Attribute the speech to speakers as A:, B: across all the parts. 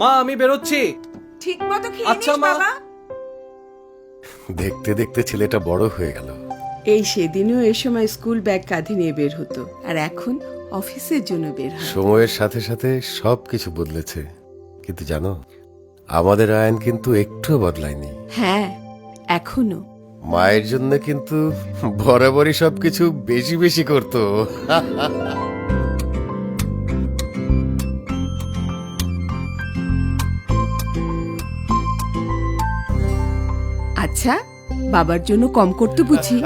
A: মা আমি বেরোচ্ছি।
B: ঠিক মতো খেয়ে
A: আচ্ছা,
B: নিস
A: মা।
B: বাবা।
C: দেখতে দেখতে ছেলেটা বড় হয়ে গেল।
B: এই সেদিনও এই সময় স্কুল ব্যাগ কাঁধে নিয়ে বের হতো, আর এখন অফিসের জন্য বের হয়।
C: সময়ের সাথে সাথে সবকিছু বদলেছে, কিন্তু জানো আমাদের আয়ন কিন্তু একটুও বদলায়নি।
B: হ্যাঁ, এখনো।
C: মায়ের জন্য কিন্তু বরাবরই সবকিছু বেশি বেশি করতো।
B: আচ্ছা, বাবার জন্য কম করতে বুঝি?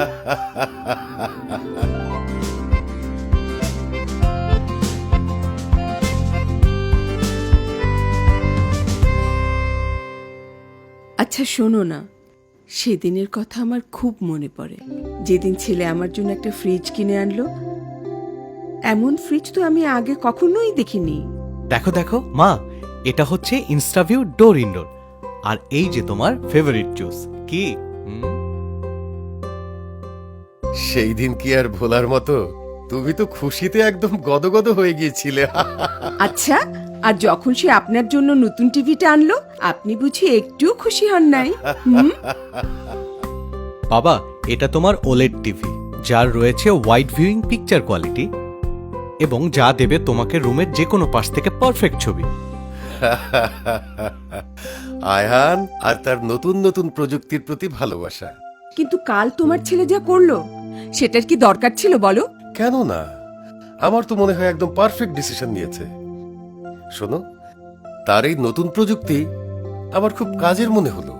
B: আচ্ছা শোনো না, সেদিনের কথা আমার খুব মনে পড়ে। যেদিন ছেলে আমার জন্য একটা ফ্রিজ কিনে আনলো। এমন ফ্রিজ তো আমি আগে কখনোই দেখিনি।
A: দেখো দেখো মা, এটা হচ্ছে ইনস্টাভিউ ডোর ইনডোর। আর এই যে তোমার ফেভারিট জুস কি।
C: সেই দিন কি আর ভোলার মতো? তুমি তো খুশিতে একদম গদগদ হয়ে গিয়েছিলে।
B: আচ্ছা, আর যখন সে আপনার জন্য নতুন টিভিটা আনলো, আপনি বুঝি একটু খুশি হন নাই? হুম?
A: বাবা, এটা তোমার ওলেড টিভি, যার রয়েছে ওয়াইড ভিউইং পিকচার কোয়ালিটি এবং যা দেবে তোমাকে রুমের যে কোনো পাশ থেকে পারফেক্ট ছবি।
C: আয়হান আর তার নতুন নতুন প্রযুক্তির প্রতি ভালোবাসা।
B: কিন্তু কাল তোমার ছেলে যা করলো, সেটার কি দরকার ছিল বলো?
C: কেন না, আমার তো মনে হয় একদম পারফেক্ট ডিসিশন নিয়েছে। শোনো, তার এই নতুন প্রযুক্তি আমার খুব কাজের মনে হলো।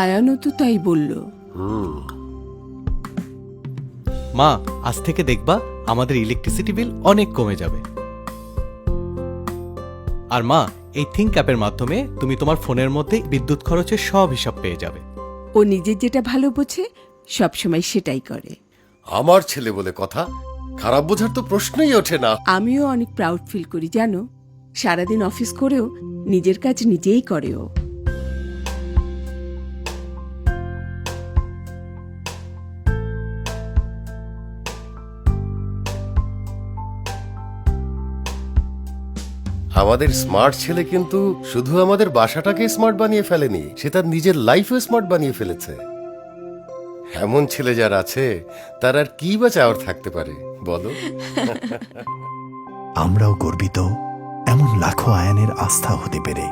B: আয়ানও তো তাই বলল।
A: মা, আজ থেকে দেখবা আমাদের ইলেকট্রিসিটি বিল অনেক কমে যাবে। আর মা, এই থিঙ্ক অ্যাপের মাধ্যমে তুমি তোমার ফোনের মধ্যে বিদ্যুৎ খরচের সব হিসাব পেয়ে যাবে।
B: ও নিজের যেটা ভালো বোঝে সবসময় সেটাই করে।
C: আমার ছেলে বলে কথা, খারাপ বোঝার তো প্রশ্নই ওঠে না।
B: আমিও অনেক প্রাউড ফিল করি জানো, সারাদিন অফিস করেও নিজের কাজ নিজেই করে ও।
C: আমাদের স্মার্ট ছেলে কিন্তু শুধু আমাদের বাসাটাকে স্মার্ট বানিয়ে ফেলেনি, সে তার নিজের লাইফও স্মার্ট বানিয়ে ফেলেছে। এমন ছেলে যার আছে, তার আর কি বা চাওয়ার থাকতে পারে বলো?
D: আমরাও গর্বিত এমন লাখো আয়ানের আস্থা হতে পেরে।